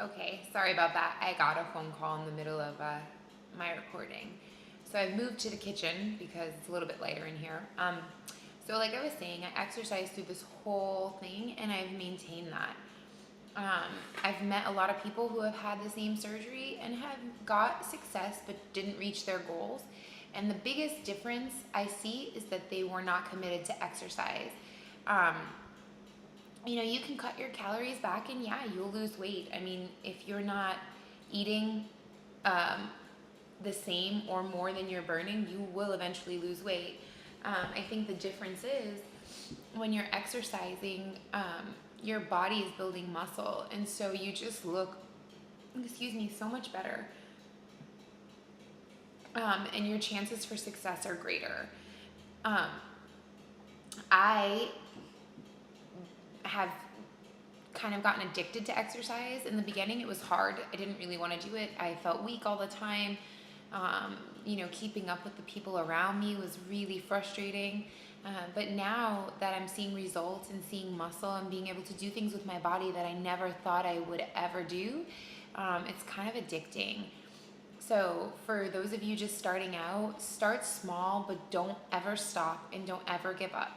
Okay, sorry about that. I got a phone call in the middle of my recording. So I've moved to the kitchen because it's a little bit lighter in here. So like I was saying, I exercised through this whole thing and I've maintained that. I've met a lot of people who have had the same surgery and have got success but didn't reach their goals. And the biggest difference I see is that they were not committed to exercise. Um, you can cut your calories back and yeah, you'll lose weight. I mean, if you're not eating the same or more than you're burning, you will eventually lose weight. I think the difference is when you're exercising, your body is building muscle, and so you just look, so much better. And your chances for success are greater. I have kind of gotten addicted to exercise. In the beginning, it was hard. I didn't really want to do it. I felt weak all the time. Keeping up with the people around me was really frustrating. But now that I'm seeing results and seeing muscle and being able to do things with my body that I never thought I would ever do, it's kind of addicting. So for those of you just starting out, start small, but don't ever stop and don't ever give up,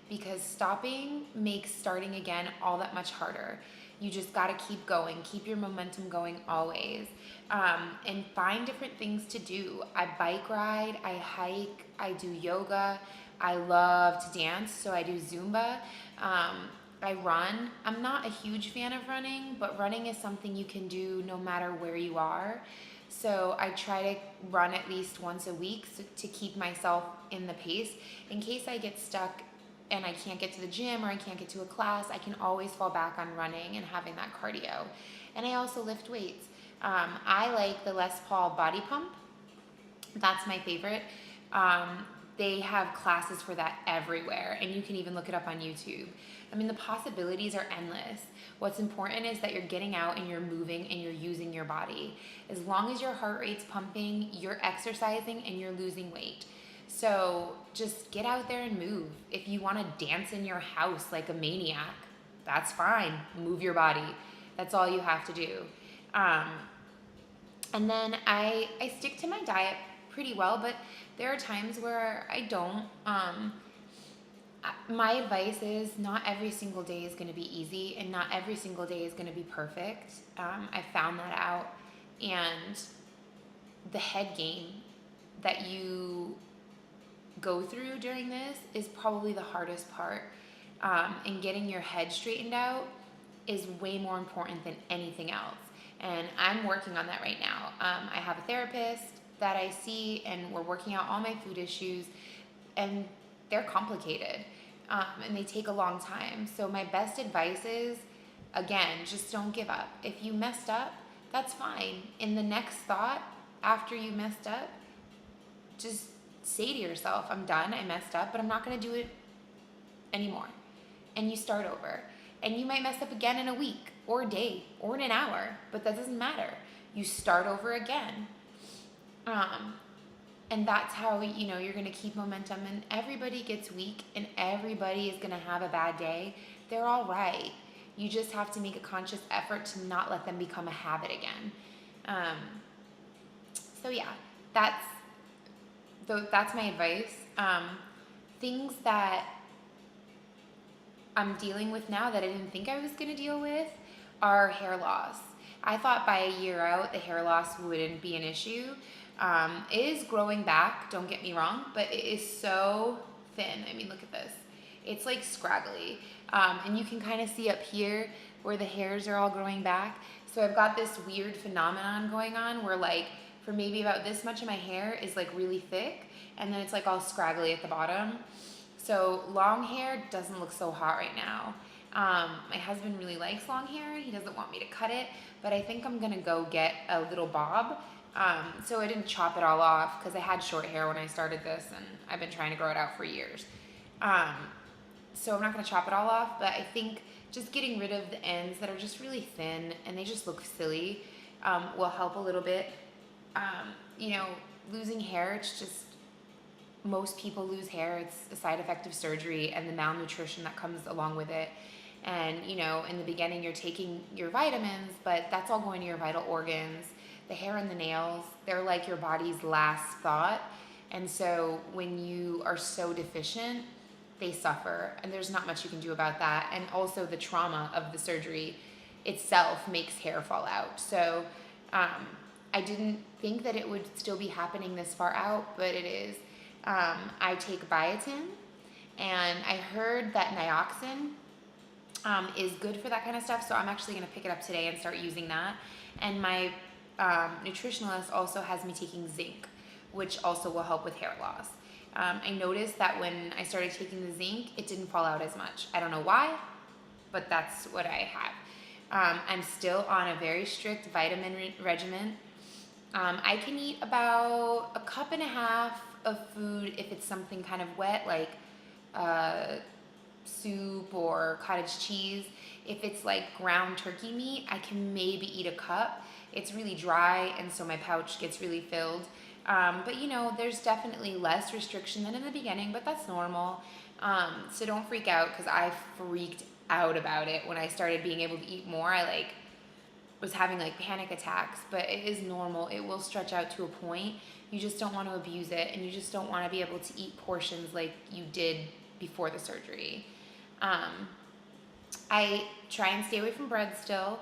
because stopping makes starting again all that much harder. You just got to keep going, keep your momentum going always, and find different things to do. I bike ride, I hike, I do yoga, I love to dance, so I do Zumba. I run. I'm not a huge fan of running, but running is something you can do no matter where you are. So I try to run at least once a week to keep myself in the pace. In case I get stuck and I can't get to the gym or I can't get to a class, I can always fall back on running and having that cardio. And I also lift weights. I like the Les Paul Body Pump. That's my favorite. They have classes for that everywhere, and you can even look it up on YouTube. I mean, the possibilities are endless. What's important is that you're getting out and you're moving and you're using your body. As long as your heart rate's pumping, you're exercising and you're losing weight. So just get out there and move. If you want to dance in your house like a maniac, that's fine. Move your body. That's all you have to do. And then I stick to my diet pretty well, but there are times where I don't. My advice is not every single day is going to be easy and not every single day is going to be perfect. I found that out. And the head game that you go through during this is probably the hardest part. And getting your head straightened out is way more important than anything else. And I'm working on that right now. I have a therapist that I see, and we're working out all my food issues, and they're complicated, and they take a long time. So my best advice is, again, just don't give up. If you messed up, that's fine. In the next thought, after you messed up, just say to yourself, I'm done, I messed up, but I'm not going to do it anymore. And you start over. And you might mess up again in a week or a day or in an hour, but that doesn't matter. You start over again. And that's how, you're going to keep momentum. And everybody gets weak and everybody is going to have a bad day. They're all right. You just have to make a conscious effort to not let them become a habit again. So yeah, that's my advice. Things that I'm dealing with now that I didn't think I was going to deal with are hair loss. I thought by a year out the hair loss wouldn't be an issue. It is growing back, don't get me wrong, but it is so thin. I mean, look at this. It's like scraggly. And you can kind of see up here where the hairs are all growing back. So I've got this weird phenomenon going on where like for maybe about this much of my hair is like really thick and then it's like all scraggly at the bottom. So long hair doesn't look so hot right now. My husband really likes long hair. He doesn't want me to cut it, but I think I'm gonna go get a little bob. So I didn't chop it all off because I had short hair when I started this and I've been trying to grow it out for years. So I'm not gonna chop it all off, but I think just getting rid of the ends that are just really thin and they just look silly will help a little bit. Losing hair, it's just, most people lose hair. It's a side effect of surgery and the malnutrition that comes along with it. And, you know, in the beginning, you're taking your vitamins, but that's all going to your vital organs. The hair and the nails, they're like your body's last thought. And so when you are so deficient, they suffer. And there's not much you can do about that. And also, the trauma of the surgery itself makes hair fall out. So I didn't think that it would still be happening this far out, but it is. I take biotin, and I heard that nioxin is good for that kind of stuff, so I'm actually going to pick it up today and start using that. And my nutritionalist also has me taking zinc, which also will help with hair loss. I noticed that when I started taking the zinc, it didn't fall out as much. I don't know why, but that's what I have. I'm still on a very strict vitamin regimen. I can eat about 1.5 cups of food if it's something kind of wet, like soup or cottage cheese. If it's like ground turkey meat, I can maybe eat 1 cup. It's really dry, and so my pouch gets really filled. But you know, there's definitely less restriction than in the beginning, but that's normal. So don't freak out, because I freaked out about it when I started being able to eat more. I was having panic attacks, but it is normal. It will stretch out to a point. You just don't want to abuse it, and you just don't want to be able to eat portions like you did before the surgery. I try and stay away from bread still.